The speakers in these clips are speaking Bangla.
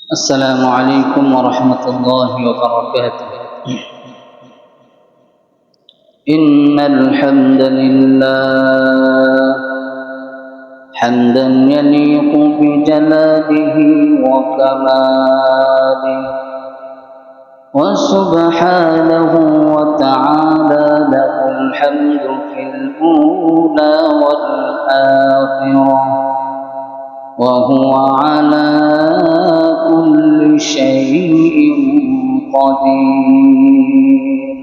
السلام عليكم ورحمة الله وبركاته. إن الحمد لله حمدا يليق بجلاله وكماله، وسبحانه وتعالى له الحمد في الأولى والآخرة، وهو على كل شيء قدير.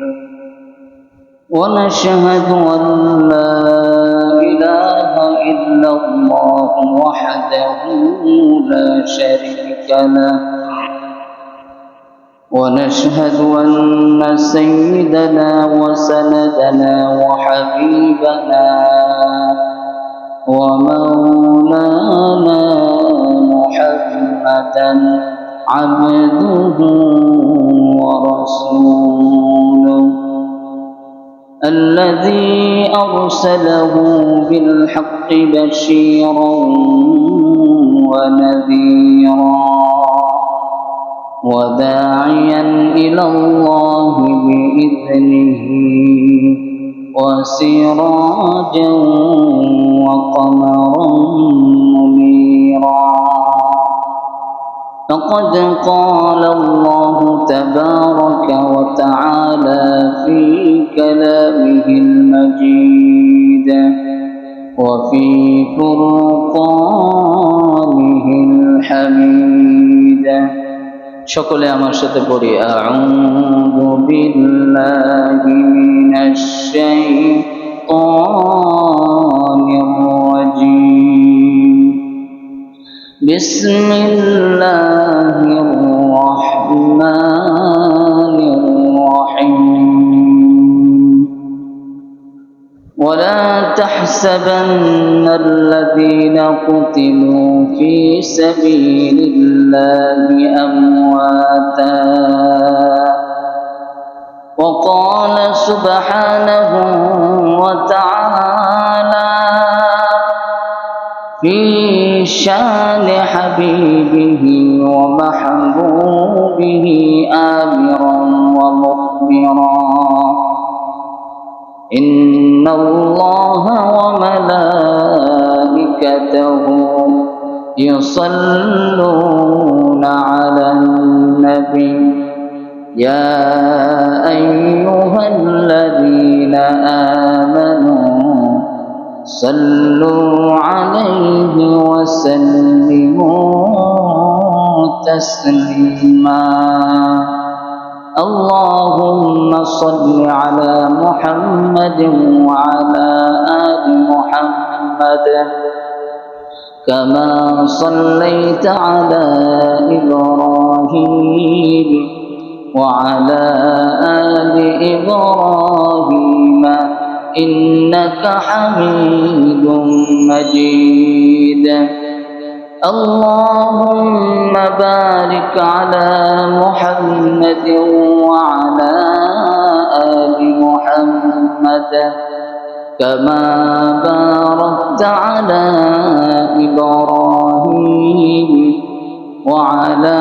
ونشهد أن لا إله إلا الله وحده لا شريك له، ونشهد أن سيدنا وسندنا وحبيبنا ومولانا محمدا عبده ورسوله، الذي أرسله بالحق بشيرا ونذيرا، وداعيا إلى الله بإذنه، وسراجا وقمرا منيرا. فقد قال الله تبارك وتعالى في كلامه المجيد وفي فرقانه الحميد। সকলে আমার সাথে পড়ি, আউযু বিল্লাহি মিনাশ শাইতানির রাজীম। বিসমিল্লাহির রাহমানির রাহিম। ولا تحسبن الذين قتلوا في سبيل الله أمواتا، وقال سبحانه وتعالى في شان حبيبه ومحبوبه آمرا ومخبرا: إن الله وملائكته يصلون على النبي يا أيها الذين آمنوا صلوا عليه وسلموا تسليما. اللهم صل على محمد وعلى آل محمد كما صليت على إبراهيم وعلى آل إبراهيم إنك حميد مجيد. اللهم بارك على محمد وعلى آل محمد كما باركت على إبراهيم وعلى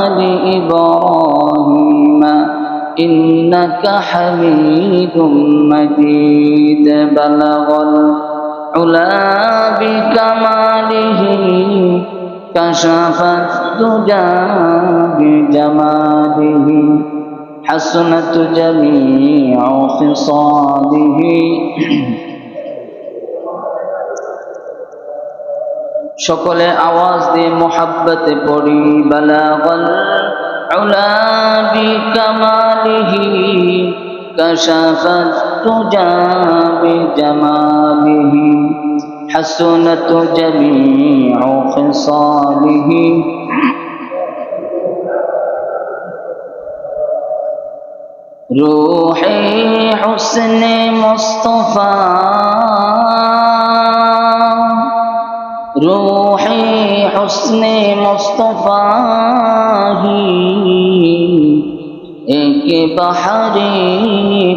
آل إبراهيم إنك حميد مجيد. بلغ العلا بكماله، كشف الدجى بجماله، حسنت جميع خصاله. সকলে আওয়াজ দিয়ে মোহাব্বতে পড়ি, বালাগাল উলা বিকামালিহি কাশাফাত তুজা বিজামালিহি, হাসনাত জামিউ খিসালিহি। রূহে হুসনে মুস্তাফা, रूहे हुस्ने मुस्तफा ही एक बहारे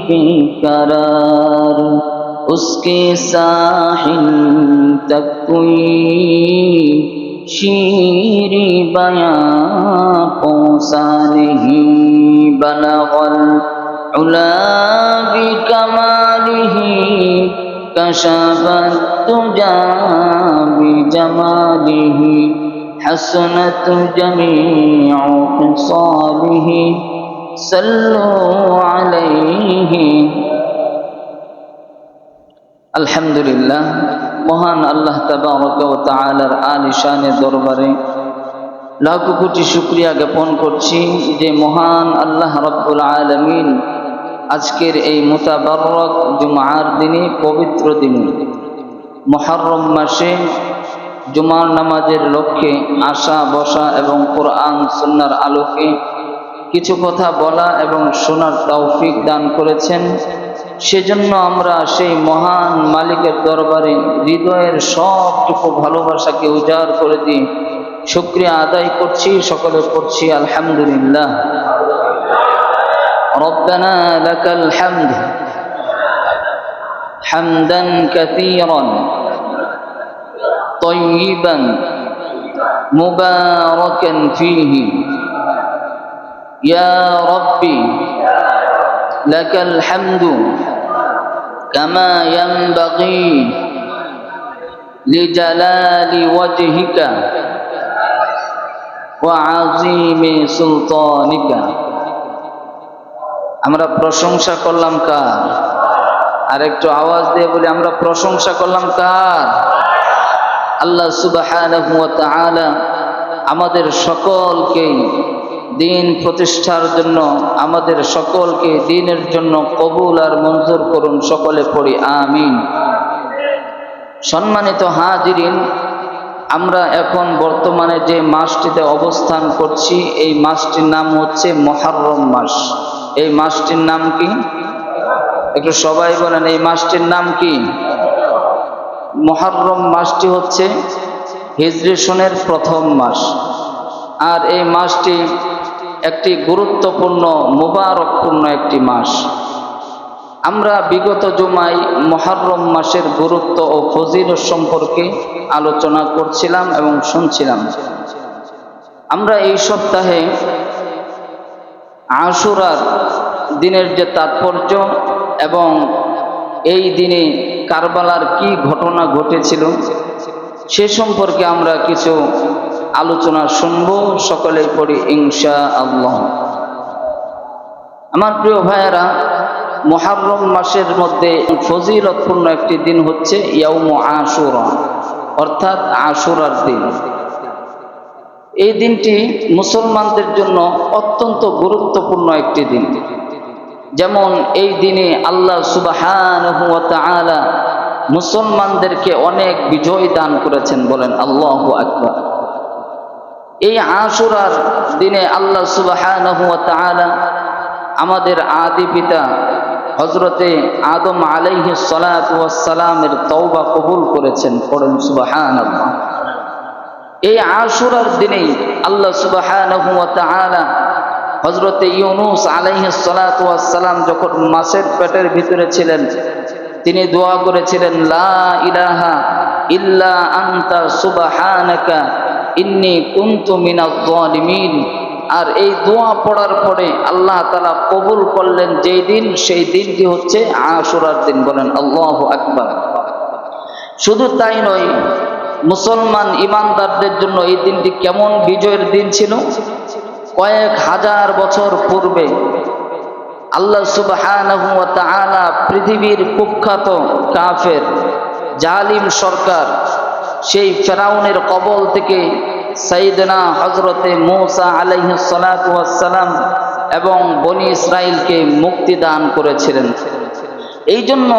बेकरार, उसके साहिल तक कोई شیری بیاں پوسا نہیں بلغ العلا بکمالہ کشف الدجى بجمالہ حسنت جميع خصاله صلوا عليه আলহামদুলিল্লাহ। মহান আল্লাহ তাবারক ওয়া তাআলার আলিশানে দরবারে লাখো কোটি শুকরিয়া জ্ঞাপন করছি যে মহান আল্লাহ রাব্বুল আলামিন আজকের এই মুতাবারক জুমার দিনে, পবিত্র দিনে, মুহররম মাসে জুমার নামাজের লক্ষ্যে আসা বসা এবং কোরআন সুন্নাহর আলোকে কিছু কথা বলা এবং শোনার তৌফিক দান করেছেন। সেজন্য আমরা সেই মহান মালিকের দরবারে হৃদয়ের সবটুকু ভালোবাসাকে উজাড় করে দিয়ে শুকরিয়া আদায় করছি। সকলে পড়ছি আলহামদুলিল্লাহ। রব্বানা লাকাল হামদ হামদান কাসীরান طيبا مباركا فيه يا ربي لك الحمد كما ينبغي لجلال وجهك وعظيم سلطانك। আমরা প্রশংসা করলাম কার? আর একটু আওয়াজ দিয়ে বলি, আমরা প্রশংসা করলাম কার? আল্লাহ সুবহানাহু ওয়া তাআলা আমাদের সকলকে দিন প্রতিষ্ঠার জন্য, আমাদের সকলকে দিনের জন্য কবুল আর মঞ্জুর করুন। সকলে পড়ি আমিন। সম্মানিত হাজিরিন, আমরা এখন বর্তমানে যে মাসটিতে অবস্থান করছি, এই মাসটির নাম হচ্ছে মুহররম মাস। এই মাসটির নাম কি? একটু সবাই বলেন, এই মাসটির নাম কি? মুহররম মাসটি হচ্ছে হিজরি সনের প্রথম মাস, আর এই মাসটি একটি গুরুত্বপূর্ণ মুবারকপূর্ণ একটি মাস। আমরা বিগত জুমায় মুহররম মাসের গুরুত্ব ও ফজিলত সম্পর্কে আলোচনা করছিলাম এবং শুনছিলাম। আমরা এই সপ্তাহে আশুরার দিনের যে তাৎপর্য এবং এই দিনে কারবালার কি ঘটনা ঘটেছিল সে সম্পর্কে আমরা কিছু আলোচনা শুনবো। সকলে পড়ি ইনশাআল্লাহ। আমার প্রিয় ভাইয়েরা, মুহররম মাসের মধ্যে ফজিলতপূর্ণ একটি দিন হচ্ছে ইয়াউম আশুরা, অর্থাৎ আশুরার দিন। এই দিনটি মুসলমানদের জন্য অত্যন্ত গুরুত্বপূর্ণ একটি দিন। যেমন এই দিনে আল্লাহ সুবহানাহু ওয়া তাআলা মুসলমানদেরকে অনেক বিজয় দান করেছেন, বলেন আল্লাহু আকবার। এই আশুরার দিনে আল্লাহ সুবহানাহু ওয়া তাআলা আমাদের আদি পিতা হযরতে আদম আলাইহিস সালাতু ওয়াস সালামের তওবা কবুল করেছেন, পড়েন সুবহানাল্লাহ। এই আশুরার দিনেই আল্লাহ সুবহানাহু ওয়া তাআলা হযরতে ইউনূস আলাইহিস সালাতু ওয়াস সালাম যখন মাছের পেটের ভিতরে ছিলেন, তিনি দোয়া করেছিলেন, লা ইলাহা ইল্লা আনতা সুবহানাকা ইন্নী কুনতু মিনাজ জালিমিন। আর এই দোয়া পড়ার পরে আল্লাহ তাআলা কবুল করলেন যেই দিন, সেই দিনটি হচ্ছে আশুরার দিন, বলেন আল্লাহু আকবার। শুধু তাই নয়, মুসলমান ইমানদারদের জন্য এই দিনটি কেমন বিজয়ের দিন ছিল। কয়েক হাজার বছর পূর্বে আল্লাহ সুবহানাহু ওয়া তাআলা পৃথিবীর কুখ্যাত কাফের জালিম সরকার সেই ফেরাউনের কবল থেকে সাইয়েদনা হযরতে মূসা আলাইহিস সালাতু ওয়াস সালাম এবং বনি ইসরাইলকে মুক্তি দান করেছিলেন। এই জন্য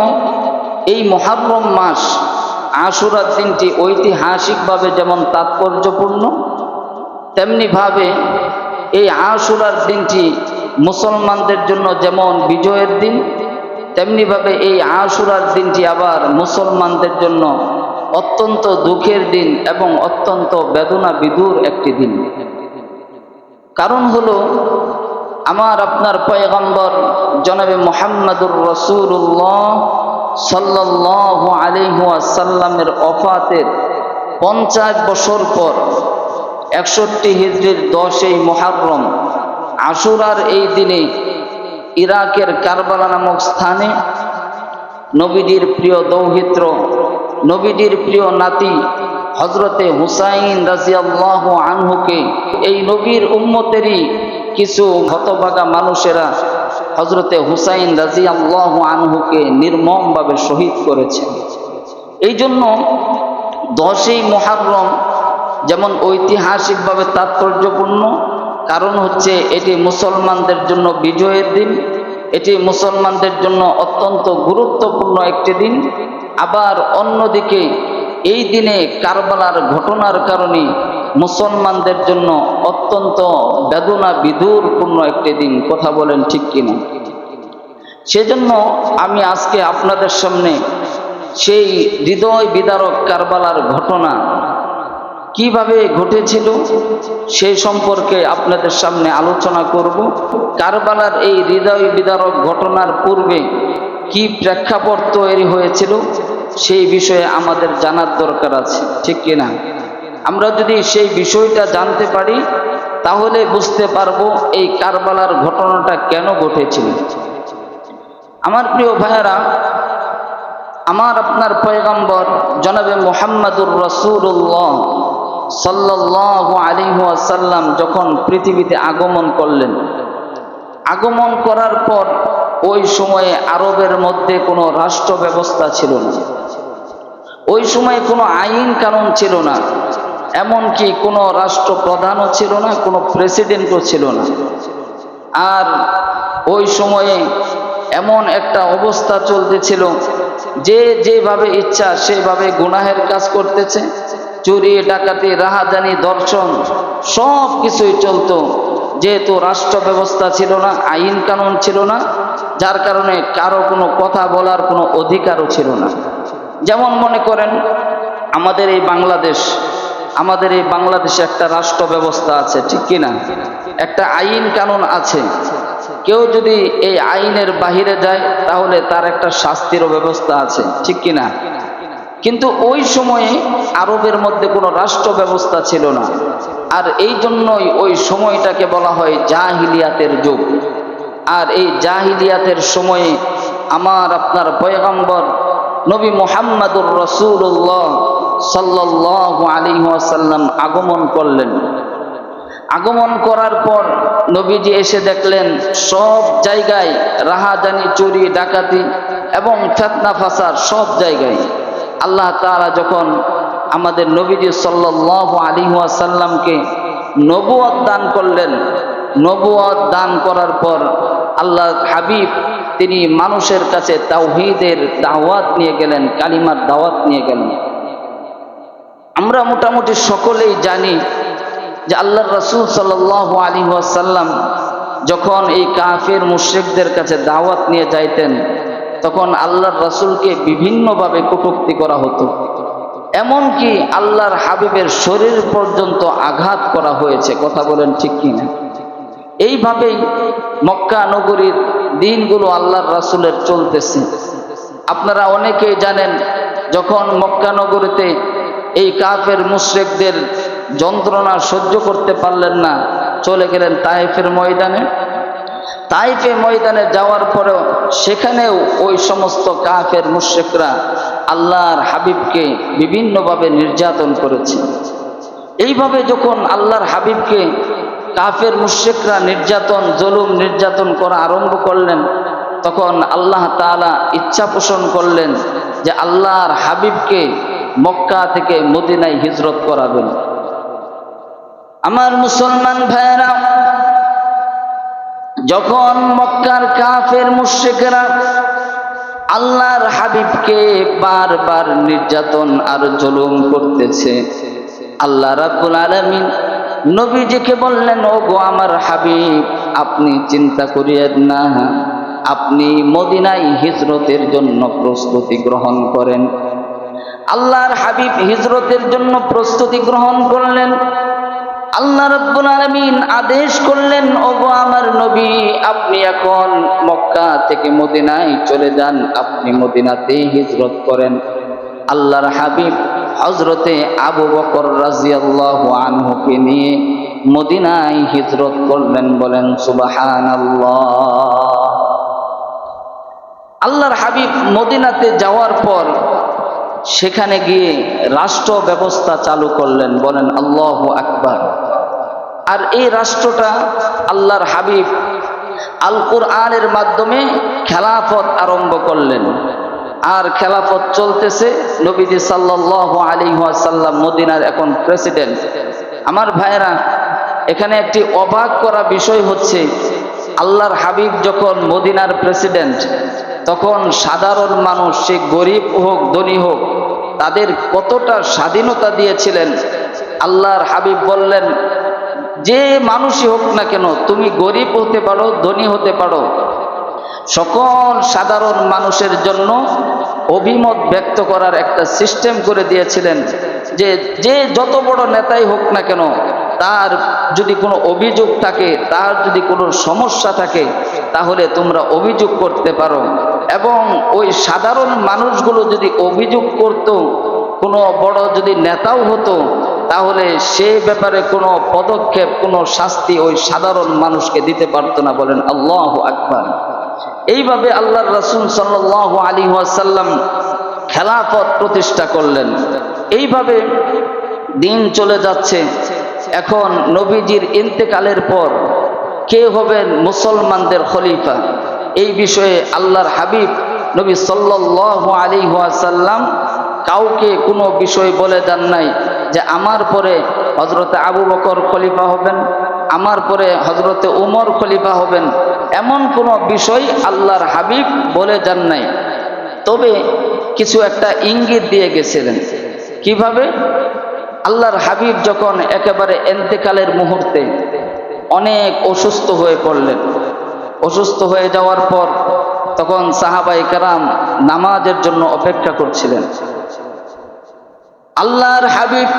এই মুহররম মাস আশুরার দিনটি ঐতিহাসিকভাবে যেমন তাৎপর্যপূর্ণ, তেমনিভাবে এই আশুরার দিনটি মুসলমানদের জন্য যেমন বিজয়ের দিন, তেমনিভাবে এই আশুরার দিনটি আবার মুসলমানদের জন্য অত্যন্ত দুঃখের দিন এবং অত্যন্ত বেদনা বিধুর একটি দিন। কারণ হলো আমার আপনার পয়গম্বর জনাবে মুহাম্মদুর রাসূলুল্লাহ সাল্লাল্লাহু আলাইহি ওয়াসাল্লামের ওফাতের 50 বছর পর 61 হিজরির 10ই মুহররম আশুরার এই দিনে ইরাকের কারবালা নামক স্থানে নবীজির প্রিয় দৌহিত্র, নবীজির প্রিয় নাতি হযরতে হুসাইন রাদিয়াল্লাহু আনহুকে এই নবীর উম্মতেরই কিছু হতভাগা মানুষেরা হযরতে হুসাইন রাদিয়াল্লাহু আনহুকে নির্মমভাবে শহীদ করেছে। এই জন্য 10ই মুহররম যেমন ঐতিহাসিকভাবে তাৎপর্যপূর্ণ, কারণ হচ্ছে এটি মুসলমানদের জন্য বিজয়ের দিন, এটি মুসলমানদের জন্য অত্যন্ত গুরুত্বপূর্ণ একটি দিন। আবার অন্যদিকে এই দিনে কারবালার ঘটনার কারণে মুসলমানদের জন্য অত্যন্ত বেদনা বিদুরপূর্ণ একটি দিন। কথা বলেন ঠিক কিনা? সেজন্য আমি আজকে আপনাদের সামনে সেই হৃদয় বিদারক কারবালার ঘটনা কিভাবে ঘটেছিল সেই সম্পর্কে আপনাদের সামনে আলোচনা করব। কারবালার এই হৃদয় বিদারক ঘটনার পূর্বে কি প্রেক্ষাপট তৈরি হয়েছিল সেই বিষয়ে আমাদের জানার দরকার আছে, ঠিক কিনা? আমরা যদি সেই বিষয়টা জানতে পারি তাহলে বুঝতে পারবো এই কারবালার ঘটনাটা কেন ঘটেছিল। আমার প্রিয় ভাইয়েরা, আমার আপনার পয়গম্বর জনাবে মুহাম্মাদুর রাসূলুল্লাহ সাল্লাল্লাহু আলাইহি ওয়াসাল্লাম যখন পৃথিবীতে আগমন করলেন, আগমন করার পর ওই সময়ে আরবের মধ্যে কোনো রাষ্ট্র ব্যবস্থা ছিল না, ওই সময়ে কোনো আইন কানুন ছিল না, এমনকি কোনো রাষ্ট্রপ্রধানও ছিল না, কোনো প্রেসিডেন্টও ছিল না। আর ওই সময়ে এমন একটা অবস্থা চলতেছিল যে যেভাবে ইচ্ছা সেভাবে গুনাহের কাজ করতেছে, চুরি ডাকাতি রাহাজানি দর্শন সব কিছুই চলতো। যেহেতু রাষ্ট্র ব্যবস্থা ছিল না, আইন কানুন ছিল না, যার কারণে কারো কোনো কথা বলার কোনো অধিকারও ছিল না। যেমন মনে করেন আমাদের এই বাংলাদেশে একটা রাষ্ট্র ব্যবস্থা আছে, ঠিক কিনা? একটা আইন কানুন আছে। কেউ যদি এই আইনের বাহিরে যায় তাহলে তার একটা শাস্তিরও ব্যবস্থা আছে, ঠিক কিনা? কিন্তু ওই সময়ে আরবের মধ্যে কোনো রাষ্ট্র ব্যবস্থা ছিল না, আর এই জন্যই ওই সময়টাকে বলা হয় জাহিলিয়াতের যুগ। আর এই জাহিলিয়াতের সময়ে আমার আপনার পয়গম্বর নবী মুহাম্মাদুর রাসূলুল্লাহ সাল্লাল্লাহু আলাইহি ওয়াসাল্লাম আগমন করলেন। আগমন করার পর নবীজি এসে দেখলেন সব জায়গায় রাহাজানি চুরি ডাকাতি এবং ফিতনা ফাসাদ সব জায়গায়। আল্লাহ তাআলা যখন আমাদের নবীজি সাল্লাল্লাহু আলাইহি ওয়াসাল্লামকে নবুয়ত দান করলেন, নবুয়ত দান করার পর আল্লাহর হাবিব তিনি মানুষের কাছে তাওহীদের দাওয়াত নিয়ে গেলেন, কালিমার দাওয়াত নিয়ে গেলেন। আমরা মোটামুটি সকলেই জানি যে আল্লাহর রাসূল সাল্লাল্লাহু আলাইহি ওয়াসাল্লাম যখন এই কাফের মুশরিকদের কাছে দাওয়াত নিয়ে যাইতেন তখন আল্লাহর রাসূলকে বিভিন্নভাবে কটূক্তি করা হতো, এমনকি আল্লাহর হাবিবের শরীর পর্যন্ত আঘাত করা হয়েছে। কথা বলেন ঠিক কিনা? এইভাবেই মক্কা নগরীর দিনগুলো আল্লাহর রাসূলের চলতেছে। আপনারা অনেকেই জানেন যখন মক্কা নগরীতে এই কাফের মুশরিকদের যন্ত্রণা সহ্য করতে পারলেন না, চলে গেলেন তায়েফের ময়দানে। তায়েফের ময়দানে যাওয়ার পরেও সেখানেও ওই সমস্ত কাফের মুশরিকরা আল্লাহর হাবিবকে বিভিন্নভাবে নির্যাতন করেছে। এইভাবে যখন আল্লাহর হাবিবকে কাফের মুশরিকরা নির্যাতন করা আরম্ভ করলেন তখন আল্লাহ তাআলা ইচ্ছা পোষণ করলেন যে আল্লাহর হাবিবকে মক্কা থেকে মদিনায় হিজরত করাবেন। আমার মুসলমান ভাইয়েরা, যখন মক্কার কাফের মুশরিকরা আল্লাহর হাবিবকে বারবার নির্যাতন আর জুলুম করতেছে, আল্লাহ রাব্বুল আলামিন নবীজিকে বললেন, ও গো আমার হাবিব, আপনি চিন্তা করিয়েন না, আপনি মদিনায় হিজরতের জন্য প্রস্তুতি গ্রহণ করেন। আল্লাহর হাবিব হিজরতের জন্য প্রস্তুতি গ্রহণ করলেন। আল্লাহ রাব্বুল আলামিন আদেশ করলেন, ওগো আমার নবী, আপনি এখন মক্কা থেকে মদিনায় চলে যান, আপনি মদিনাতে হিজরত করেন। আল্লাহর হাবিব হযরতে আবু বকর রাদিয়াল্লাহু আনহুকে নিয়ে মদিনায় হিজরত করলেন। বলেন সুবহানাল্লাহ। আল্লাহর হাবিব মদিনাতে যাওয়ার পর সেখানে গিয়ে রাষ্ট্র ব্যবস্থা চালু করলেন। বলেন আল্লাহু আকবার। আর এই রাষ্ট্রটা আল্লাহর হাবিব আল কোরআনের মাধ্যমে খেলাফত আরম্ভ করলেন। আর খেলাফত চলতেছে। নবীজি সাল্লাল্লাহু আলাইহি ওয়াসাল্লাম মদিনার এখন প্রেসিডেন্ট। আমার ভাইয়েরা, এখানে একটি অবাক করা বিষয় হচ্ছে, আল্লাহর হাবিব যখন মদিনার প্রেসিডেন্ট, তখন সাধারণ মানুষ, সে গরিব হোক ধনী হোক, তাদের কতটা স্বাধীনতা দিয়েছিলেন। আল্লাহর হাবিব বললেন, যে মানুষই হোক না কেন, তুমি গরিব হতে পারো, ধনী হতে পারো, সকল সাধারণ মানুষের জন্য অভিমত ব্যক্ত করার একটা সিস্টেম করে দিয়েছিলেন। যে যত বড় নেতাই হোক না কেন, তার যদি কোনো অভিযোগ থাকে, তার যদি কোনো সমস্যা থাকে, তাহলে তোমরা অভিযোগ করতে পারো। এবং ওই সাধারণ মানুষগুলো যদি অভিযোগ করত, কোনো বড় যদি নেতাও হতো, তাহলে সে ব্যাপারে কোনো পদক্ষেপ, কোনো শাস্তি ওই সাধারণ মানুষকে দিতে পারতো না। বলেন আল্লাহু আকবার। এইভাবে আল্লাহর রাসূল সাল্লাল্লাহু আলাইহি ওয়াসাল্লাম খেলাফত প্রতিষ্ঠা করলেন। এইভাবে দিন চলে যাচ্ছে। এখন নবীজির ইন্তেকালের পর কে হবেন মুসলমানদের খলিফা, এই বিষয়ে আল্লাহর হাবিব নবী সাল্লাল্লাহু আলাইহি ওয়াসাল্লাম কাউকে কোনো বিষয় বলে দেন নাই যে আমার পরে হযরতে আবু বকর খলিফা হবেন, আমার পরে হযরতে উমর খলিফা হবেন, এমন কোনো বিষয় আল্লাহর হাবিব বলে যান নাই। তবে কিছু একটা ইঙ্গিত দিয়ে গেছিলেন। কিভাবে? আল্লাহর হাবিব যখন একেবারে ইন্তেকালের মুহূর্তে অনেক অসুস্থ হয়ে পড়লেন, অসুস্থ হয়ে যাওয়ার পর তখন সাহাবায়ে কেরাম নামাজের জন্য অপেক্ষা করছিলেন। আল্লাহর হাবিব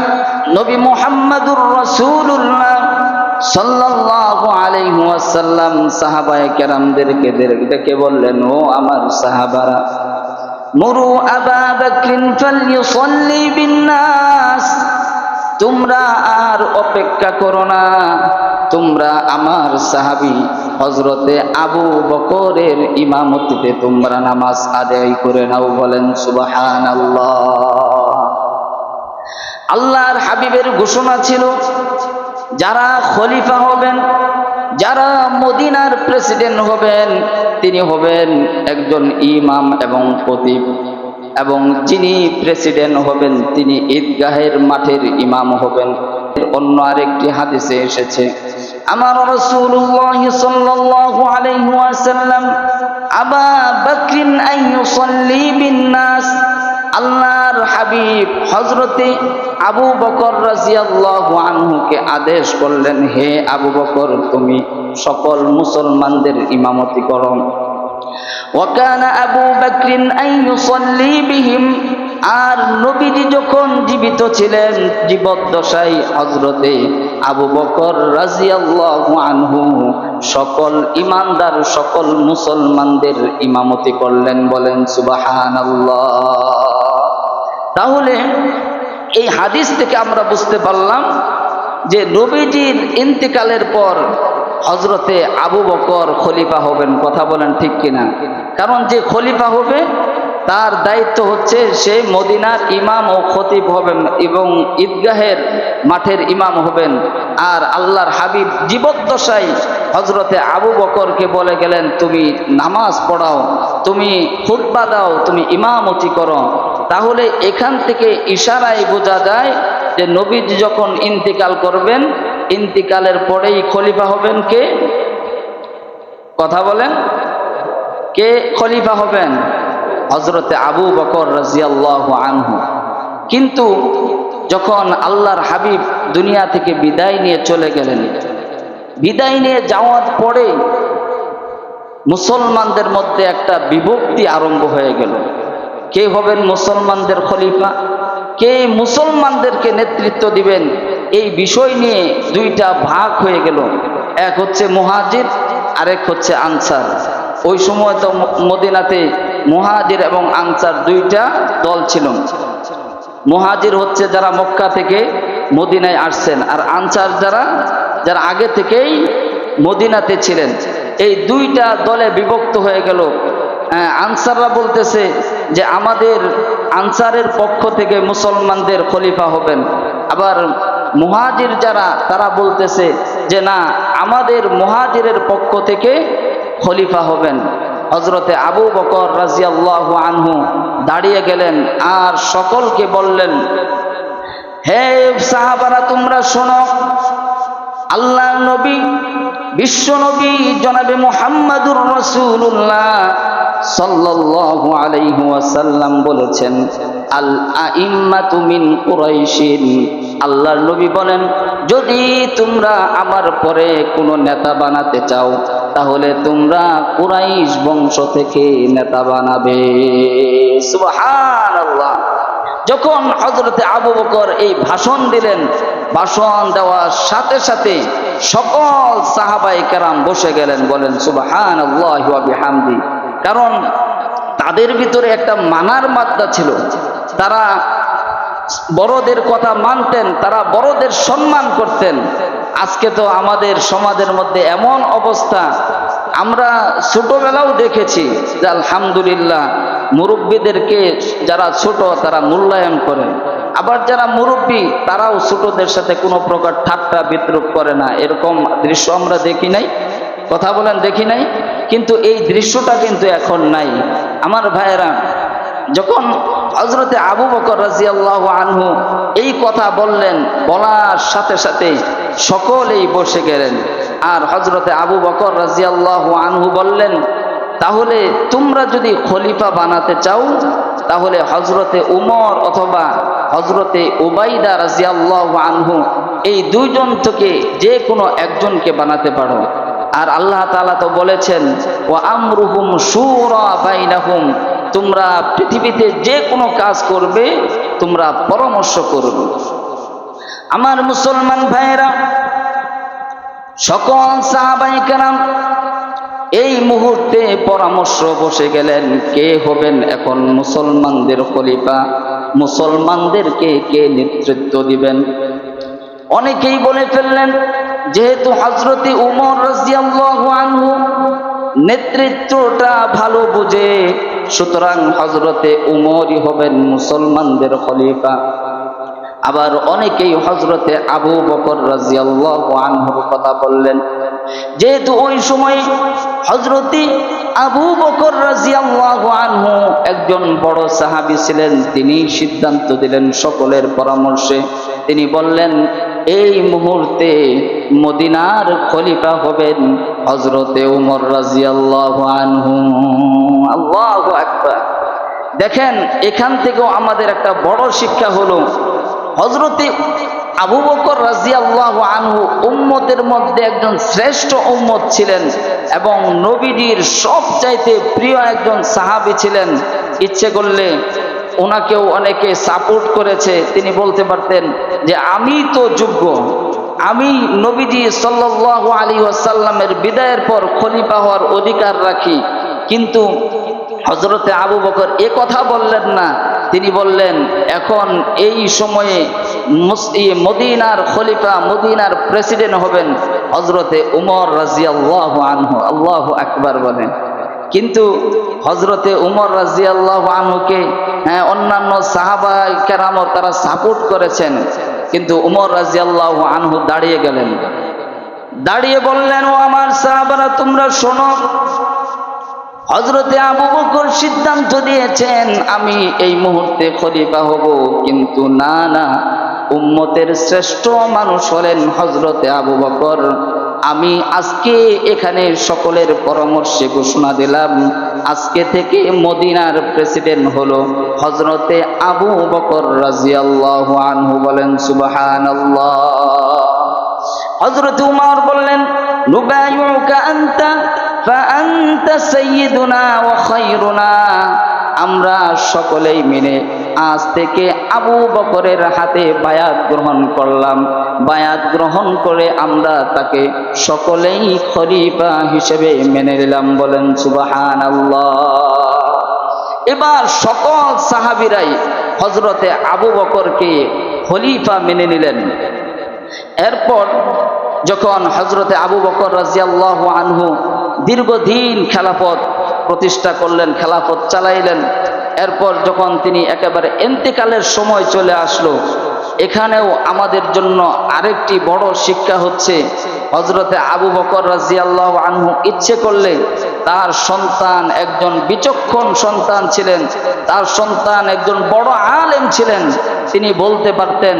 নবী মুহাম্মদুর রাসূলুল্লাহ সাল্লাল্লাহু আলাইহি ওয়াসাল্লাম সাহাবায়ে কেরামদেরকে ডেকে বললেন, ও আমার সাহাবারা, মুরু আবা বকরিন ফালইউসাল্লি বিন-নাস, তোমরা আর অপেক্ষা করো না, তোমরা আমার সাহাবী হযরতে আবু বকরের ইমামতিতে তোমরা নামাজ আদায় করে নাও। বলেন সুবহানাল্লাহ। আল্লাহর হাবিবের ঘোষণা ছিল, যারা খলিফা হবেন, যারা মদিনার প্রেসিডেন্ট হবেন, তিনি হবেন একজন ইমাম এবং খতিব, এবং যিনি প্রেসিডেন্ট হবেন তিনি ঈদগাহের মাঠের ইমাম হবেন। অন্য আরেকটি হাদিসে এসেছে, আমার রাসূলুল্লাহ সাল্লাল্লাহু আলাইহি ওয়াসাল্লাম আবা বকরিন আন ইউসাল্লি বিন-নাস, আল্লাহর হাবিব হযরতে আবু বকর রাদিয়াল্লাহু আনহুকে আদেশ করলেন, হে আবু বকর, তুমি সকল মুসলমানদের ইমামতি করো। ওয়াকানা আবু বকরিন আন ইউসাল্লি বিহিম, আর নবীজি যখন জীবিত ছিলেন, জীবদ্দশায় হযরতে আবু বকর রাদিয়াল্লাহু আনহু সকল ইমানদার, সকল মুসলমানদের ইমামতি করলেন। বলেন সুবহানাল্লাহ। তাহলে এই হাদিস থেকে আমরা বুঝতে পারলাম যে নবীজির ইন্তেকালের পর হযরতে আবু বকর খলিফা হবেন। কথা বলেন ঠিক কিনা? কারণ যে খলিফা হবে তার দায়িত্ব হচ্ছে সে মদিনার ইমাম ও খতিব হবেন এবং ঈদগাহের মাঠের ইমাম হবেন। আর আল্লাহর হাবিব জীবদ্দশায় হযরতে আবু বকরকে বলে গেলেন, তুমি নামাজ পড়াও, তুমি খুতবা দাও, তুমি ইমামতি করো। তাহলে এখান থেকে ইশারায় বোঝা যায় যে নবীজি যখন ইন্তিকাল করবেন, ইন্তিকালের পরেই খলিফা হবেন কে? কথা বলেন, কে খলিফা হবেন? হযরতে আবু বকর রাদিয়াল্লাহু আনহু। কিন্তু যখন আল্লাহর হাবিব দুনিয়া থেকে বিদায় নিয়ে চলে গেলেন, বিদায় নিয়ে যাওয়ার পরে মুসলমানদের মধ্যে একটা বিভক্তি আরম্ভ হয়ে গেল। কে হবেন মুসলমানদের খলিফা, কে মুসলমানদেরকে নেতৃত্ব দিবেন, এই বিষয় নিয়ে দুইটা ভাগ হয়ে গেল। এক হচ্ছে মুহাজির, আরেক হচ্ছে আনসার। ওই সময় তো মদিনাতে মুহাজির এবং আনসার দুইটা দল ছিল। মুহাজির হচ্ছে যারা মক্কা থেকে মদিনায় আসছেন, আর আনসার যারা আগে থেকেই মদিনাতে ছিলেন। এই দুইটা দলে বিভক্ত হয়ে গেল। আনসাররা বলতেছে যে আমাদের আনসারের পক্ষ থেকে মুসলমানদের খলিফা হবেন, আবার মুহাজির যারা তারা বলতেছে যে না, আমাদের মুহাজিরের পক্ষ থেকে খলিফা হবেন। হযরতে আবু বকর রাদিয়াল্লাহু আনহু দাঁড়িয়ে গেলেন আর সকলকে বললেন, হে সাহাবারা, তোমরা শোনো, আল্লাহর নবী, বিশ্ব নবী জনাবে মুহাম্মাদুর রাসূলুল্লাহ সাল্লাল্লাহু আলাইহি ওয়াসাল্লাম বলেছেন, আল আইম্মাতু মিন কুরাইশিন। আল্লাহর নবী বলেন, যদি তোমরা আমার পরে কোনো নেতা বানাতে চাও তাহলে তোমরা কুরাইশ বংশ থেকে নেতা বানাবে। সুবহানাল্লাহ। যখন হযরতে আবু বকর এই ভাষণ দিলেন, ভাষণ দেওয়ার সাথে সাথে সকল সাহাবায়ে কেরাম বসে গেলেন। বলেন সুবহানাল্লাহি ওয়া বিহামদি। কারণ তাদের ভিতরে একটা মানার মাত্রা ছিল, তারা বড়দের কথা মানতেন, তারা বড়দের সম্মান করতেন। আজকে তো আমাদের সমাজের মধ্যে এমন অবস্থা, আমরা ছোটবেলাও দেখেছি যে আলহামদুলিল্লাহ মুরব্বীদেরকে যারা ছোট তারা মূল্যায়ন করে, আবার যারা মুরব্বী তারাও ছোটদের সাথে কোনো প্রকার ঠাট্টা বিদ্রুপ করে না। এরকম দৃশ্য আমরা দেখি নাই? কথা বলেন, দেখি নাই? কিন্তু এই দৃশ্যটা কিন্তু এখন নাই। আমার ভাইয়েরা, যখন হযরতে আবু বকর রাদিয়াল্লাহু আনহু এই কথা বললেন, বলার সাথে সাথে সকলেই বসে গেলেন। আর হযরতে আবু বকর রাদিয়াল্লাহু আনহু বললেন, তাহলে তোমরা যদি খলিফা বানাতে চাও তাহলে হযরতে উমর অথবা হযরতে উবাইদা রাদিয়াল্লাহু আনহু এই দুইজন থেকে যে কোনো একজনকে বানাতে পারো। আর আল্লাহ তাআলা তো বলেছেন, ওয়া আমরুহুম শুরা বাইনাহুম, তোমরা পৃথিবীতে যে কোনো কাজ করবে তোমরা পরামর্শ করবে। আমার মুসলমান ভাইয়েরা, সকল সাহাবায়ে কেরাম এই মুহূর্তে পরামর্শ বসে গেলেন, কে হবেন এখন মুসলমানদের খলিফা, মুসলমানদেরকে কে নেতৃত্ব দিবেন। অনেকেই বলে ফেললেন, যেহেতু হযরতে উমর রাদিয়াল্লাহু আনহু নেতৃত্বটা ভালো বুঝে, সুতরাং হযরতে উমরই হবেন মুসলমানদের খলিফা। আবার অনেকেই হযরতে আবু বকর রাদিয়াল্লাহু আনহুর কথা বললেন, যেহেতু ওই সময় হযরতে আবু বকর রাদিয়াল্লাহু আনহু একজন বড় সাহাবী ছিলেন, তিনি সিদ্ধান্ত দিলেন সকলের পরামর্শে। তিনি বললেন, এই মুহূর্তে মদিনার খলিফা হবেন হযরতে উমর রাদিয়াল্লাহু আনহু। আল্লাহু আকবার। দেখেন, এখান থেকেও আমাদের একটা বড় শিক্ষা হলো, হযরতে আবু বকর রাদিয়াল্লাহু আনহু উম্মতের মধ্যে একজন শ্রেষ্ঠ উম্মত ছিলেন এবং নবীজির সবচাইতে প্রিয় একজন সাহাবী ছিলেন। ইচ্ছে করলে ওনাকেও অনেকে সাপোর্ট করেছে। তিনি বলতে পারতেন যে আমি তো যোগ্য, আমি নবীজি সাল্লাল্লাহু আলাইহি ওয়াসাল্লামের বিদায়ের পর খলিফা হওয়ার অধিকার রাখি। কিন্তু হযরতে আবু বকর এ কথা বললেন না। তিনি বললেন, এখন এই সময়ে মদিনার খলিফা, মদিনার প্রেসিডেন্ট হবেন হযরতে উমর রাদিয়াল্লাহু আনহু। আল্লাহু আকবার বলেন। কিন্তু হযরতে উমর রাদিয়াল্লাহু আনহুকে অন্যান্য সাহাবায়ে কেরামও তারা সাপোর্ট করেছেন, কিন্তু উমর রাদিয়াল্লাহু আনহু দাঁড়িয়ে গেলেন, দাঁড়িয়ে বললেন, ও আমার সাহাবারা, তোমরা শোনো, হযরতে আবু বকর সিদ্ধান্ত দিয়েছেন আমি এই মুহূর্তে খলিফা হব, কিন্তু না না, উম্মতের শ্রেষ্ঠ মানুষ হলেন হযরতে আবু বকর। আমি আজকে এখানে সকলের পরামর্শে ঘোষণা দিলাম, আজকে থেকে মদিনার প্রেসিডেন্ট হলো হযরতে আবু বকর রাদিয়াল্লাহু আনহু। বলেন সুবহানাল্লাহ। হযরত উমর বললেন, নুবাইউকা আনতা ফাআনতা সাইয়্যিদুনা ওয়া খায়রুনা। আমরা সকলেই মিলে আজ থেকে আবু বকরের হাতে বায়াত গ্রহণ করলাম। বায়াত গ্রহণ করে আমরা তাকে সকলেই খলিফা হিসেবে মেনে নিলাম। বলেন সুবহানাল্লাহ। এবার সকল সাহাবীরাই হযরতে আবু বকরকে খলিফা মেনে নিলেন। এরপর যখন হযরতে আবু বকর রাদিয়াল্লাহু আনহু দীর্ঘদিন খেলাফত প্রতিষ্ঠা করলেন, খেলাফত চালাইলেন, এরপর যখন তিনি একেবারে ইন্তেকালের সময় চলে আসলো, এখানেও আমাদের জন্য আরেকটি বড় শিক্ষা হচ্ছে, হযরতে আবু বকর রাদিয়াল্লাহু আনহু ইচ্ছে করলে তার সন্তান একজন বিচক্ষণ সন্তান ছিলেন, তার সন্তান একজন বড় আলেম ছিলেন, তিনি বলতে পারতেন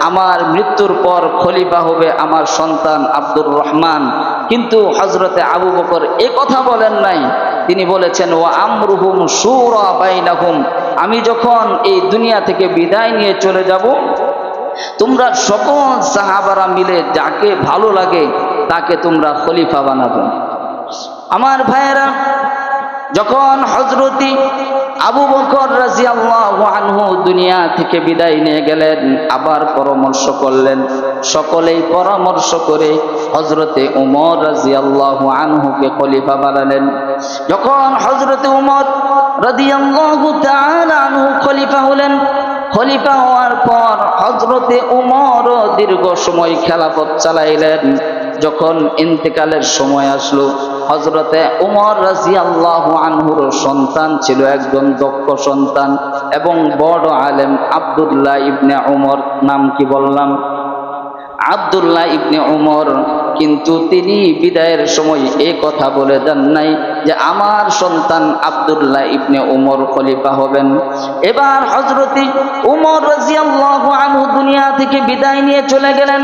আমার মৃত্যুর পর খলিফা হবে আমার সন্তান আব্দুর রহমান। কিন্তু হযরতে আবু বকর এ কথা বলেন নাই, তিনি বলেছেন ওয়া আমরুহুম শুরা বাইনাহুম, আমি যখন এই দুনিয়া থেকে বিদায় নিয়ে চলে যাব, তোমরা সকল সাহাবারা মিলে যাকে ভালো লাগে তাকে তোমরা খলিফা বানাবে। আমার ভাইয়েরা, যখন হযরতি আবু বকর রাদিয়াল্লাহু আনহু দুনিয়া থেকে বিদায় নিয়ে গেলেন, আবার পরামর্শ করলেন, সকলেই পরামর্শ করে হযরতে উমর রাদিয়াল্লাহু আনহুকে খলিফা বানালেন। যখন হযরতে উমর রাদিয়াল্লাহু তাআলা আনহু খলিফা হলেন, খলিফা হওয়ার পর হযরতে উমর দীর্ঘ সময় খেলাফত চালাইলেন। যখন ইন্তেকালের সময় আসলো, হযরতে উমর রাদিয়াল্লাহু আনহুর সন্তান ছিল একজন দক্ষ সন্তান এবং বড় আলেম আব্দুল্লাহ ইবনে উমর। নাম কি বললাম? আব্দুল্লাহ ইবনে উমর। কিন্তু তিনি বিদায়ের সময় এই কথা বলে দেন নাই যে আমার সন্তান আব্দুল্লাহ ইবনে উমর খলিফা হবেন। এবার হযরতে উমর রাদিয়াল্লাহু আনহু দুনিয়া থেকে বিদায় নিয়ে চলে গেলেন।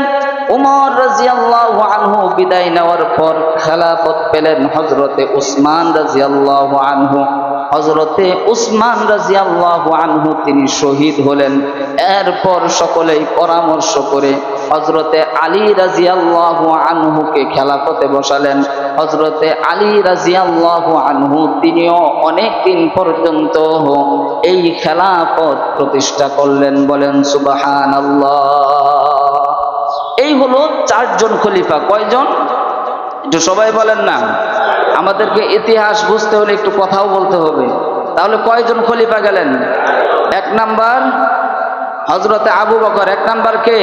উমর রাদিয়াল্লাহু আনহু বিদায় নেওয়ার পর খেলাফত পেলেন হযরতে উসমান রাদিয়াল্লাহু আনহু। হযরতে উসমান রাদিয়াল্লাহু আনহু তিনি শহীদ হলেন। এরপর সকলেই পরামর্শ করে হযরতে আলী রাদিয়াল্লাহু আনহুকে খেলাফতে বসালেন। হযরতে আলী রাদিয়াল্লাহু আনহু তিনিও অনেক দিন পর্যন্ত এই খেলাফত প্রতিষ্ঠা করলেন। বলেন সুবহানাল্লাহ। এই হলো চারজন খলিফা। কয়জন? একটু সবাই বলেন না। আমাদেরকে ইতিহাস বুঝতে হলে একটু কথাও বলতে হবে। তাহলে কয়জন খলিফা গেলেন? এক নাম্বার হযরতে আবু বকর। এক নাম্বার কে?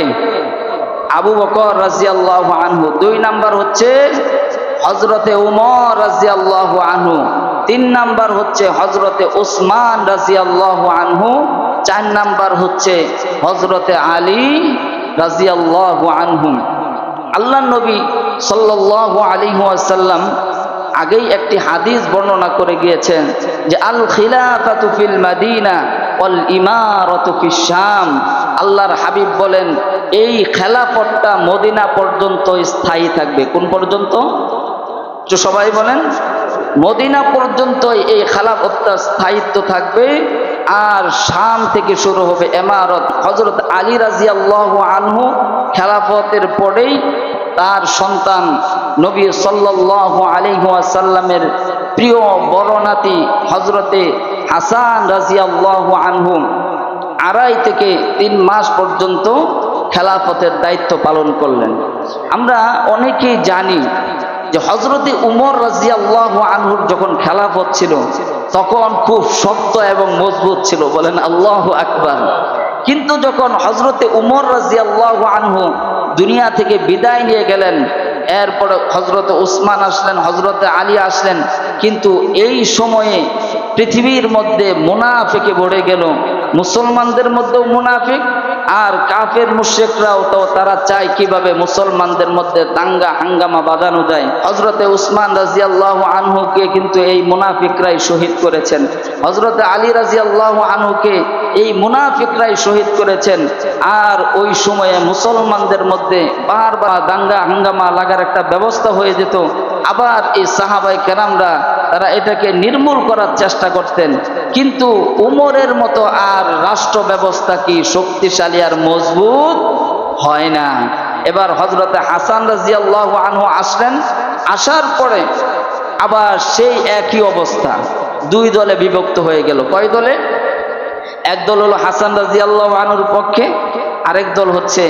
আবু বকর রাদিয়াল্লাহু আনহু। দুই নাম্বার হচ্ছে হযরতে উমর রাদিয়াল্লাহু আনহু। তিন নাম্বার হচ্ছে হযরতে উসমান রাদিয়াল্লাহু আনহু। চার নাম্বার হচ্ছে হযরতে আলী রাদিয়াল্লাহু আনহু। আল্লাহর নবী সাল্লাল্লাহু আলাইহি ওয়াসাল্লাম আগেই একটি হাদিস বর্ণনা করে গিয়েছেন যে আল খিলাফাতু ফিল মাদিনা ওয়াল ইমারাতু ফিশ শাম। আল্লাহর হাবিব বলেন এই খেলাফতটা মদিনা পর্যন্ত স্থায়ী থাকবে। কোন পর্যন্ত? তো সবাই বলেন মদিনা পর্যন্ত এই খেলাফতটা স্থায়িত্ব থাকবে, আর শাম থেকে শুরু হবে ইমারত। হযরত আলী রাদিয়াল্লাহু আনহু খেলাফতের পরেই তার সন্তান নবী সাল্লাল্লাহু আলাইহি ওয়াসাল্লামের প্রিয় বড় নাতি হযরতে হাসান রাদিয়াল্লাহু আনহু 2.5 থেকে 3 মাস পর্যন্ত খেলাফতের দায়িত্ব পালন করলেন। আমরা অনেকেই জানি যে হযরতে উমর রাদিয়াল্লাহু আনহুর যখন খেলাফত ছিল তখন খুব শক্ত এবং মজবুত ছিল। বলেন আল্লাহু আকবার। কিন্তু যখন হযরতে উমর রাদিয়াল্লাহু আনহু দুনিয়া থেকে বিদায় নিয়ে গেলেন, এরপরে হযরতে উসমান আসলেন, হযরতে আলী আসলেন, কিন্তু এই সময়ে পৃথিবীর মধ্যে মুনাফিকে ভরে গেল। মুসলমানদের মধ্যেও মুনাফিক, আর কাফের মুশরিকরাও তো তারা চায় কিভাবে মুসলমানদের মধ্যে দাঙ্গা হাঙ্গামা বাঁধানো যায়। হযরতে উসমান রাদিয়াল্লাহু আনহুকে কিন্তু এই মুনাফিকরাই শহীদ করেছেন। হযরতে আলী রাদিয়াল্লাহু আনহুকে এই মুনাফিকরাই শহীদ করেছেন। আর ওই সময়ে মুসলমানদের মধ্যে বারবার দাঙ্গা হাঙ্গামা লাগার একটা ব্যবস্থা হয়ে যেত। আবার এই সাহাবায়ে কেরামরা তারা এটাকে নির্মূল করার চেষ্টা করতেন। কিন্তু উমরের মতো আর রাষ্ট্র ব্যবস্থা কি শক্তিশালী আর মজবুত হয় না। এবার হযরতে হাসান রাদিয়াল্লাহু আনহু আসলেন। আসার পরে আবার সেই একই অবস্থা, দুই দলে বিভক্ত হয়ে গেল। কয় দলে? এক দল হলো হাসান রাদিয়াল্লাহু আনহুর পক্ষে, আরেক দল হচ্ছে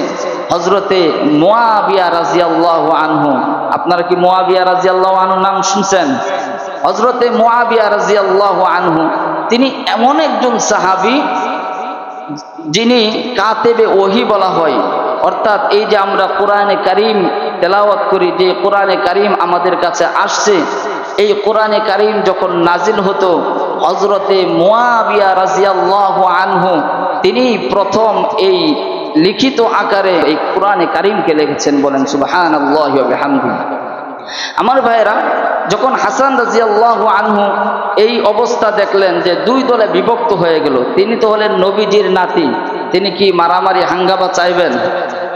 হযরতে মুয়াবিয়া রাদিয়াল্লাহু আনহু। আপনারা কি মুয়াবিয়া রাদিয়াল্লাহু আনহুর নাম শুনছেন? হযরতে মুয়াবিয়া রাদিয়াল্লাহু আনহু তিনি এমন একজন সাহাবী যিনি কাতেবে ওহি বলা হয়, অর্থাৎ এই যে আমরা কোরআনে কারীম তেলাওয়াত করি, যে কোরআনে কারীম আমাদের কাছে আসছে, এই কোরআনে কারীম যখন নাজিল হতো, হযরতে মুয়াবিয়া রাদিয়াল্লাহু আনহু তিনি প্রথম এই লিখিত আকারে এই কোরআনে কারীমকে লিখেছেন। বলেন সুবহানাল্লাহি ওয়া বিহামদিহি। আমার ভাইয়েরা, যখন হাসান রাদিয়াল্লাহু আনহু এই অবস্থা দেখলেন যে দুই দলে বিভক্ত হয়ে গেল, তিনি তো হলেন নবীজির নাতি, তিনি কি মারামারি হাঙ্গামা চাইবেন?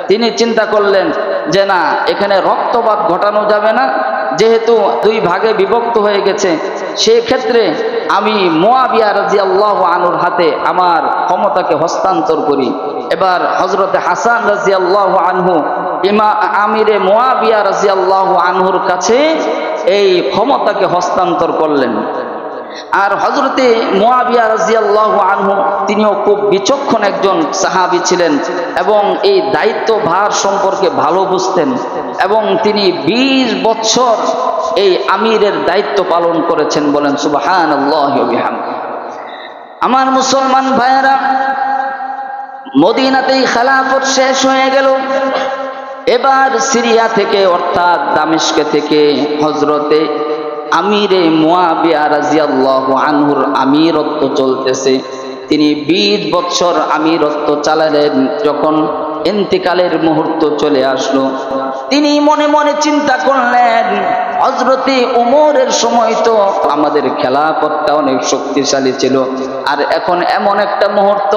তিনি চিন্তা করলেন যে না, এখানে রক্তপাত ঘটানো যাবে না, যেহেতু দুই ভাগে বিভক্ত হয়ে গেছে, সেক্ষেত্রে আমি মুয়াবিয়া রাদিয়াল্লাহু আনহুর হাতে আমার ক্ষমতাকে হস্তান্তর করি। এবার হযরতে হাসান রাদিয়াল্লাহু আনহু আমিরে মুয়াবিয়া রাদিয়াল্লাহু আনহুর কাছে এই ক্ষমতাকে হস্তান্তর করলেন। আর হযরতে মুয়াবিয়া রাদিয়াল্লাহু আনহু তিনিও খুব বিচক্ষণ একজন সাহাবী ছিলেন এবং এই দায়িত্ব ভার সম্পর্কে ভালো বুঝতেন, এবং তিনি 20 বছর এই আমিরের দায়িত্ব পালন করেছেন। বলেন সুবহানাল্লাহি ওয়া বিহামদিহি। আমার মুসলমান ভাইয়েরা, মদিনাতেই খেলাফত শেষ হয়ে গেল। এবার সিরিয়া থেকে অর্থাৎ দামেস্কে থেকে হযরতে আমিরে মুয়াবিয়া রাদিয়াল্লাহু আনহুর আমিরত্ব চলতেছে। তিনি 20 বছর আমিরত্ব চালালেন। যখন ইন্তিকালের মুহূর্ত চলে আসলো, তিনি মনে মনে চিন্তা করলেন, হযরতে উমরের সময় তো আমাদের খেলাফতটা অনেক শক্তিশালী ছিল, আর এখন এমন একটা মুহূর্ত,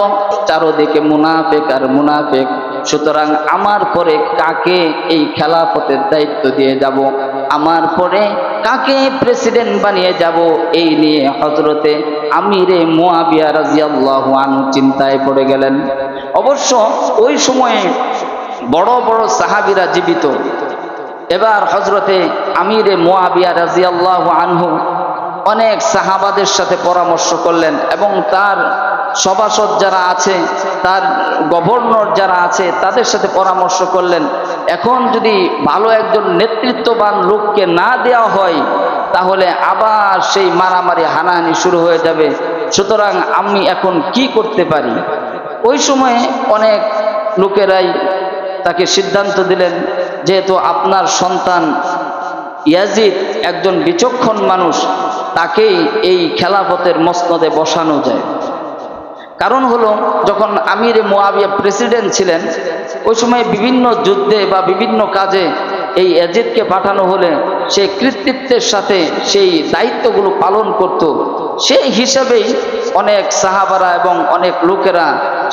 চারদিকে মুনাফিক আর মুনাফিক, সুতরাং আমার পরে কাকে এই খেলাফতের দায়িত্ব দিয়ে যাব, আমার পরে কাকে প্রেসিডেন্ট বানিয়ে যাব, এই নিয়ে হযরতে আমিরে মুয়াবিয়া রাদিয়াল্লাহু আনহু চিন্তায় পড়ে গেলেন। অবশ্য ওই সময়ে বড় বড় সাহাবীরা জীবিত। এবার হযরতে আমিরে মুয়াবিয়া রাদিয়াল্লাহু আনহু অনেক সাহাবাদের সাথে পরামর্শ করলেন, এবং তার সভাসদ যারা আছে, তার গভর্নর যারা আছে, তাদের সাথে পরামর্শ করলেন। এখন যদি ভালো একজন নেতৃত্ববান লোককে না দেওয়া হয়, তাহলে আবার সেই মারামারি হানাহানি শুরু হয়ে যাবে। সুতরাং আমি এখন কি করতে পারি? ওই সময়ে অনেক লোকেরাই তাকে সিদ্ধান্ত দিলেন, যেহেতু আপনার সন্তান ইয়াজিদ একজন বিচক্ষণ মানুষ, তাকেই এই খেলাফতের মসনদে বসানো যায়। কারণ হলো, যখন আমিরে মুয়াবিয়া প্রেসিডেন্ট ছিলেন, ওই সময় বিভিন্ন যুদ্ধে বা বিভিন্ন কাজে এই ইয়াজিদকে পাঠানো হলে সে কৃতিত্বের সাথে সেই দায়িত্বগুলো পালন করত। সেই হিসাবেই অনেক সাহাবারা এবং অনেক লোকেরা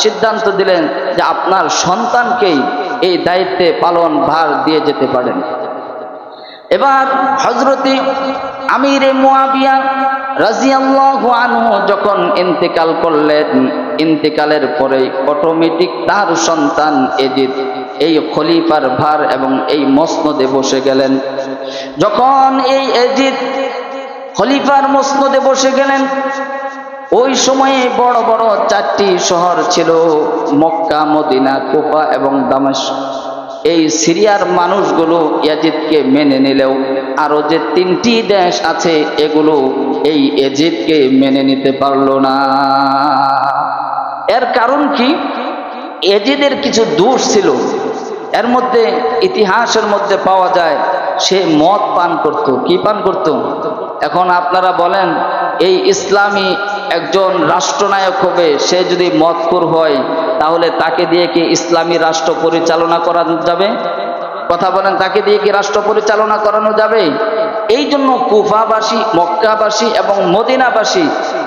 সিদ্ধান্ত দিলেন যে আপনার সন্তানকেই এই দায়িত্বে পালন ভার দিয়ে যেতে পারেন। এবার হযরতে আমিরে মুয়াবিয়া রাদিয়াল্লাহু আনহু যখন ইন্তেকাল করলেন, ইন্তেকালের পরে অটোমেটিক তার সন্তান ইয়াজিদ এই খলিফার ভার এবং এই মসনদে বসে গেলেন। যখন এই ইয়াজিদ খলিফার মসনদে বসে গেলেন, ওই সময়ে বড় বড় 4টি শহর ছিল, মক্কা, মদিনা, কুফা এবং দামেস্ক। এই সিরিয়ার মানুষগুলো ইয়াজিদকে মেনে নিলেও আরো যে 3টি দেশ আছে, এগুলো এই ইয়াজিদকে মেনে নিতে পারলো না। এর কারণ কি? ইয়াজিদের কিছু দোষ ছিল। এর মধ্যে ইতিহাসের মধ্যে পাওয়া যায় সে মদ পান করত। কি পান করত? এখন আপনারা বলেন, এই ইসলামী একজন রাষ্ট্রনায়ক হবে, সে যদি মদখোর হয়, তাহলে তাকে দিয়ে কি ইসলামী রাষ্ট্র পরিচালনা করানো যাবে? কথা বলেন, তাকে দিয়ে কি রাষ্ট্র পরিচালনা করানো যাবে? এই জন্য কুফাবাসী, মক্কাবাসী এবং মদিনাবাসী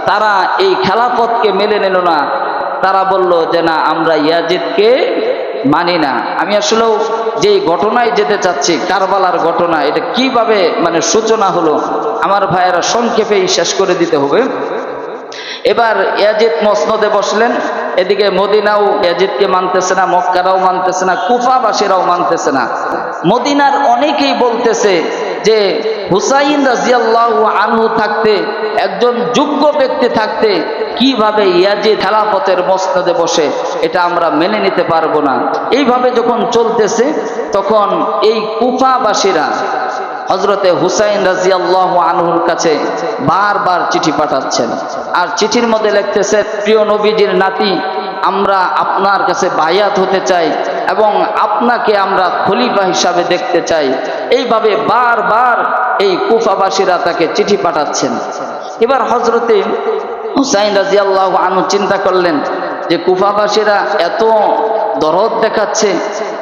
তারা এই খেলাফতকে মেনে নিল না। তারা বলল যে না, আমরা ইয়াজিদকে মানি না। আমি আসলেও যে ঘটনায় যেতে চাচ্ছি, কারবালার ঘটনা, এটা কিভাবে সূচনা হলো, আমার ভাইয়েরা সংক্ষেপেই শেষ করে দিতে হবে। এবার ইয়াজিদ মসনদে বসলেন, এদিকে মদিনাও ইয়াজিদকে মানতেছে না, মক্কারাও মানতেছে না, কুফাবাসীরাও মানতেছে না। মদিনার অনেকেই বলতেছে যে হুসাইন রাদিয়াল্লাহু আনহু থাকতে, একজন যোগ্য ব্যক্তি থাকতে কিভাবে ইয়াজিদ খেলাফতের মসনদে বসে, এটা আমরা মেনে নিতে পারবো না। এইভাবে যখন চলতেছে, তখন এই কুফাবাসীরা হযরতে হুসাইন রাদিয়াল্লাহু আনহুর কাছে বারবার চিঠি পাঠাচ্ছেন, আর চিঠির মধ্যে লিখতেছে, প্রিয় নবীজির নাতি আমরা আপনার কাছে বায়াত হতে চাই এবং আপনাকে আমরা খলিফা হিসাবে দেখতে চাই। এইভাবে বারবার এই কুফাবাসীরা তাকে চিঠি পাঠাচ্ছেন। এবার হযরতে হুসাইন রাদিয়াল্লাহু আনহু চিন্তা করলেন যে কুফাবাসীরা এত দরদ দেখাচ্ছে,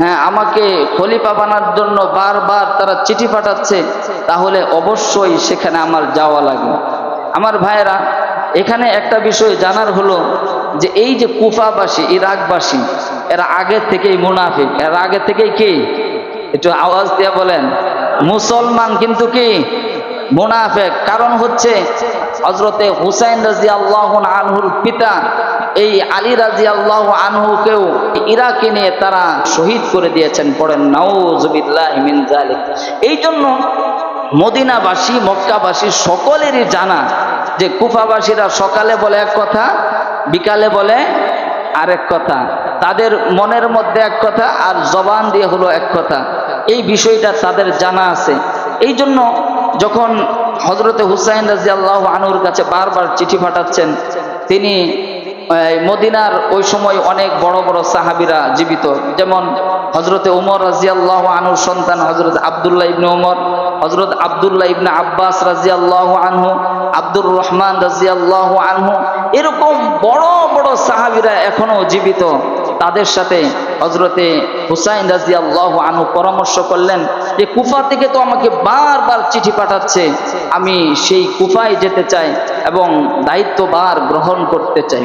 হ্যাঁ, আমাকে খলিফা বানার জন্য বারবার তারা চিঠি পাঠাচ্ছে, তাহলে অবশ্যই সেখানে আমার যাওয়া লাগে। আমার ভাইয়েরা, এখানে একটা বিষয় জানার হলো যে এই যে কুফাবাসী, ইরাকবাসী, এরা আগে থেকেই মুনাফিক। এরা আগে থেকেই কি, একটু আওয়াজ দিয়ে বলেন, মুসলমান কিন্তু কি মুনাফিক। কারণ হচ্ছে হযরতে হুসাইন রাদিয়াল্লাহু আনহুর পিতা এই আলী রাদিয়াল্লাহু আনহুকেও ইরাকে নিয়ে তারা শহীদ করে দিয়েছেন। পড়েন নাউযুবিল্লাহি মিন যালিক। এই জন্য মদিনাবাসী, মক্কাবাসী সকলেরই জানা যে কুফাবাসীরা সকালে বলে এক কথা, বিকালে বলে আরেক কথা, তাদের মনের মধ্যে এক কথা আর জবান দিয়ে হলো এক কথা। এই বিষয়টা তাদের জানা আছে। এই জন্য যখন হযরতে হুসাইন রাদিয়াল্লাহু আনহুর কাছে বারবার চিঠি পাঠাচ্ছেন, তিনি মদিনার ওই সময় অনেক বড় বড় সাহাবীরা জীবিত, যেমন হযরতে উমর রাদিয়াল্লাহু আনহুর সন্তান হযরত আব্দুল্লাহ ইবনে উমর, হযরত আব্দুল্লাহ ইবনে আব্বাস রাদিয়াল্লাহু আনহু, আব্দুর রহমান রাদিয়াল্লাহু আনহু, এরকম বড় বড় সাহাবীরা এখনো জীবিত। তাদের সাথে হযরতে হুসাইন রাদিয়াল্লাহু আনহু পরামর্শ করলেন যে কুফা থেকে তো আমাকে বারবার চিঠি পাঠাচ্ছে, আমি সেই কুফায় যেতে চাই এবং দায়িত্বভার গ্রহণ করতে চাই।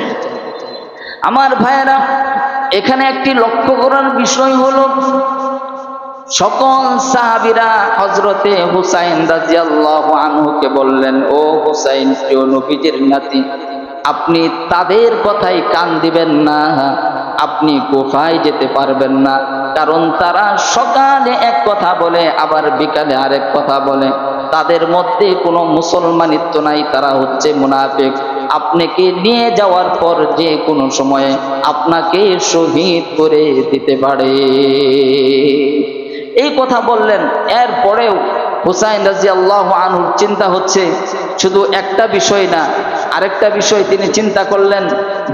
আমার ভাইয়েরা, এখানে একটি লক্ষ্য করার বিষয় হলো সকল সাহাবীরা হযরতে হুসাইন রাদিয়াল্লাহু আনহুকে বললেন, ও হুসাইন, প্রিয় নবীজির নাতি, আপনি তাদের কথাই কান দিবেন না, আপনি কুফায় যেতে পারবেন না। কারণ তারা সকালে এক কথা বলে আবার বিকালে আরেক কথা বলে, তাদের মধ্যে কোনো মুসলমানিত্ব নাই, তারা হচ্ছে মুনাফিক। আপনাকে নিয়ে যাওয়ার পর যে কোনো সময়ে আপনাকে শহীদ করে দিতে পারে। এই কথা বললেন। এরপরেও হুসাইন রাদিয়াল্লাহু আনহুর চিন্তা হচ্ছে শুধু একটা বিষয় না, আরেকটা বিষয় তিনি চিন্তা করলেন।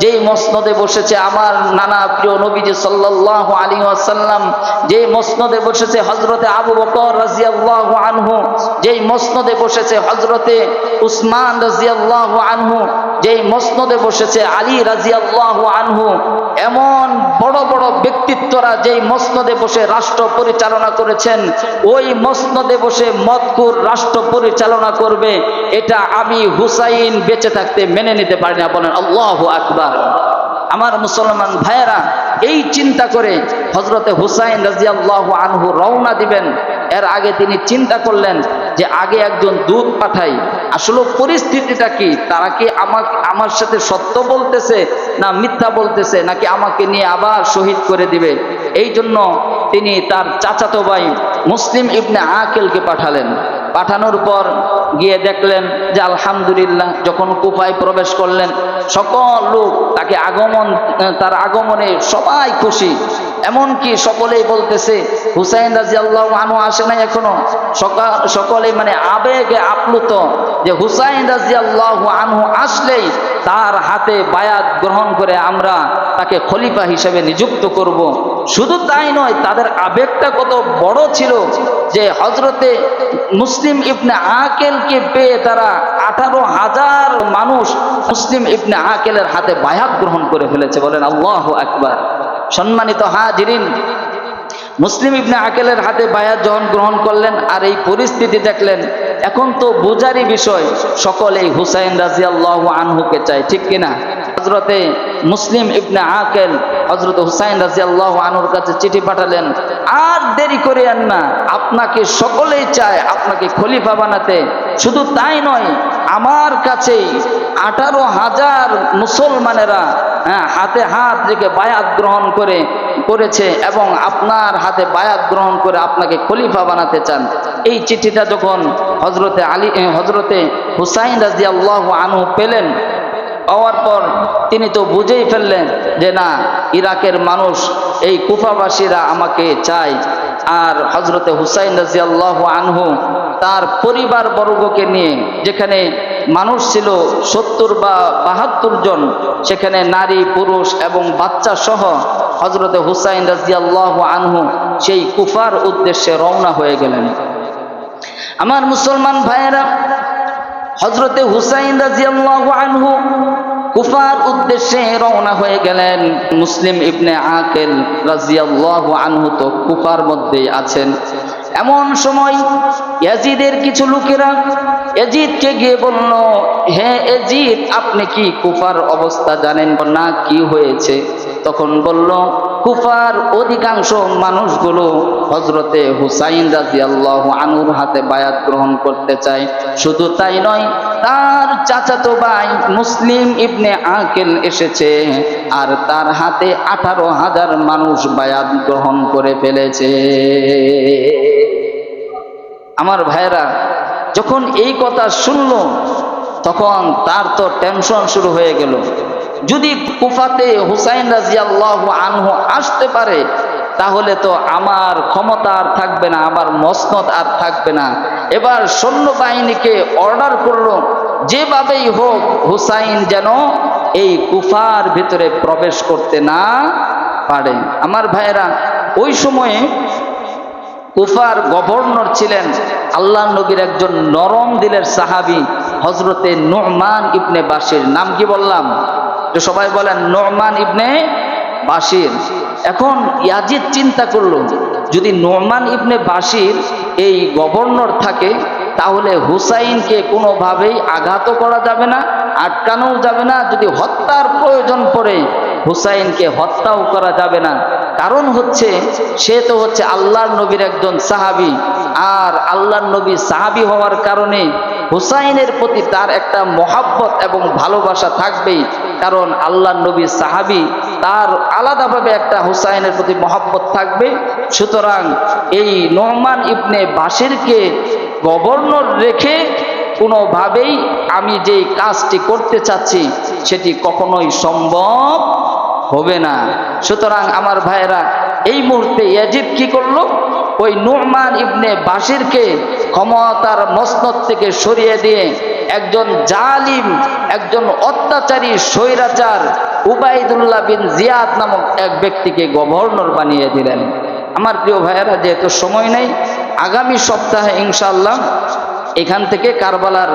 যেই মসনদে বসেছে আমার নানা প্রিয় নবীজি সাল্লাল্লাহু আলাইহি ওয়াসাল্লাম, যেই মসনদে বসেছে হযরতে আবু বকর রাদিয়াল্লাহু আনহু, যেই মসনদে বসেছে হযরতে উসমান রাদিয়াল্লাহু আনহু, যেই মসনদে বসেছে আলী রাদিয়াল্লাহু আনহু, এমন বড় বড় ব্যক্তিত্বরা যেই মসনদে বসে রাষ্ট্র পরিচালনা করেছেন, ওই মসনদে বসে মতকুর রাষ্ট্র পরিচালনা করবে, এটা আমি হুসাইন বেঁচে থাকতে মেনে নিতে পারি না। বলেন আল্লাহু আকবার। আমার মুসলমান ভাইয়েরা, এই চিন্তা করে হযরতে হুসাইন রাদিয়াল্লাহু আনহু রওনা দিবেন। এর আগে তিনি চিন্তা করলেন যে আগে একজন দূত পাঠাই, আসলে পরিস্থিতিটা কি, তারা কি আমার সাথে সত্য বলতেছে না মিথ্যা বলতেছে, নাকি আমাকে নিয়ে আবার শহীদ করে দিবে। এই জন্য তিনি তার চাচাতো ভাই মুসলিম ইবনে আকিলকে পাঠালেন। পাঠানোর পর গিয়ে দেখলেন যে আলহামদুলিল্লাহ, যখন কুফায় প্রবেশ করলেন সকল লোক তার আগমনে সবাই খুশি। এমনকি সকলেই বলতেছে হুসাইন রাদিয়াল্লাহু আনহু আসে নাই এখনো। সকলেই মানে আবেগে আপ্লুত যে হুসাইন রাদিয়াল্লাহু আনহু আসলেই তার হাতে বায়াত গ্রহণ করে আমরা তাকে খলিফা হিসেবে নিযুক্ত করব। শুধু তাই নয়, তাদের আবেগটা কত বড় ছিল যে হযরতে মুসলিম ইবনে আকিলকে পেয়ে তারা 18,000 মানুষ মুসলিম ইবনে আকিলের হাতে বায়াত গ্রহণ করে ফেলেছে। বলেন আল্লাহু আকবার। সম্মানিত হাজিরিন, মুসলিম ইবনে আকিলের হাতে বায়াত যখন গ্রহণ করলেন আর এই পরিস্থিতি দেখলেন, এখন তো বোঝারই বিষয় সকলেই হুসাইন রাদিয়াল্লাহু আনহুকে চায়, ঠিক কিনা? হযরতে মুসলিম ইবনে আকিল হযরত হুসাইন রাদিয়াল্লাহু আনহুর কাছে চিঠি পাঠালেন, আর দেরি করিয়েন না, আপনাকে সকলেই চায় আপনাকে খলিফা বানাতে। শুধু তাই নয়, আমার কাছেই 18,000 মুসলমানেরা হাতে হাত রেখে বায়াত গ্রহণ করেছে এবং আপনার হাতে বায়াত গ্রহণ করে আপনাকে খলিফা বানাতে চান। এই চিঠিটা যখন হযরতে হুসাইন রাদিয়াল্লাহু আনহু পেলেন, পাওয়ার পর তিনি তো বুঝেই ফেললেন যে না, ইরাকের মানুষ এই কুফাবাসীরা আমাকে চায়। আর হযরতে হুসাইন রাদিয়াল্লাহু আনহু তার পরিবার বর্গকে নিয়ে, যেখানে মানুষ ছিল 70 বা 72 জন, সেখানে নারী পুরুষ এবং বাচ্চা সহ হযরতে হুসাইন রাদিয়াল্লাহু আনহু সেই কুফার উদ্দেশ্যে রওনা হয়ে গেলেন। আমার মুসলমান ভাইয়েরা, হযরতে হুসাইন রাদিয়াল্লাহু আনহু কুফার উদ্দেশ্যে রওনা হয়ে গেলেন। মুসলিম ইবনে আকিল রাদিয়াল্লাহু আনহু তো কুফার মধ্যেই আছেন। এমন সময় ইয়াজিদের কিছু লোকেরা ইয়াজিদকে গিয়ে বলল, হে ইয়াজিদ, আপনি কি কুফার অবস্থা জানেন না? কি হয়েছে? তখন বলল, কুফার অধিকাংশ মানুষগুলো হযরতে হুসাইন রাদিয়াল্লাহু আনহুর হাতে বায়াত গ্রহণ করতে চায়। শুধু তাই নয়, তার চাচাতো ভাই মুসলিম ইবনে আকিল এসেছে, আর তার হাতে 18,000 মানুষ বায়াত গ্রহণ করে ফেলেছে। আমার ভাইরা, যখন এই কথা শুনল তখন তার তো টেনশন শুরু হয়ে গেল। যদি কুফাতে হুসাইন রাদিয়াল্লাহু আনহু আসতে পারে তাহলে তো আমার ক্ষমতা আর থাকবে না, আমার মসনদ আর থাকবে না। এবার সৈন্যবাহিনীকে অর্ডার করলো, যেভাবেই হোক হুসাইন যেন এই কুফার ভিতরে প্রবেশ করতে না পারে। আমার ভাইরা, ওই সময়ে কুফার গভর্নর ছিলেন আল্লাহ নবীর একজন নরম দিলের সাহাবী হযরতে নু'মান ইবনে বাশির। নাম কি বললাম? তো সবাই বলেন নু'মান ইবনে বাশির। এখন ইয়াজিদ চিন্তা করলো, যদি নু'মান ইবনে বাশির এই গভর্নর থাকে তাহলে হুসাইনকে কোনোভাবেই আঘাত করা যাবে না, আটকানো যাবে না। যদি হত্যার প্রয়োজন পড়ে হুসাইনকে হত্যাও করা যাবে না। কারণ হচ্ছে সে তো হচ্ছে আল্লাহর নবীর একজন সাহাবী, আর আল্লাহর নবী সাহাবী হওয়ার কারণে হুসাইনের প্রতি তার একটা মহাব্বত এবং ভালোবাসা থাকবেই। কারণ আল্লাহর নবী সাহাবী, তার আলাদাভাবে একটা হুসাইনের প্রতি মহাব্বত থাকবে। সুতরাং এই নু'মান ইবনে বাশিরকে গভর্নর রেখে কোনোভাবেই আমি যে কাজটি করতে চাচ্ছি সেটি কখনোই সম্ভব হবে না। সুতরাং আমার ভাইয়েরা, এই মুহূর্তে ইয়াজিদ কি করলো? ওই নু'মান ইবনে বাশিরকে ক্ষমতার মসনদ থেকে সরিয়ে দিয়ে একজন জালিম, একজন অত্যাচারী স্বৈরাচার উবাইদুল্লাহ বিন জিয়াদ নামক এক ব্যক্তিকে গভর্নর বানিয়ে দিলেন। আমার প্রিয় ভাইয়েরা, যেহেতু সময় নেই, আগামী সপ্তাহে ইনশাআল্লাহ এখান থেকে কারবালার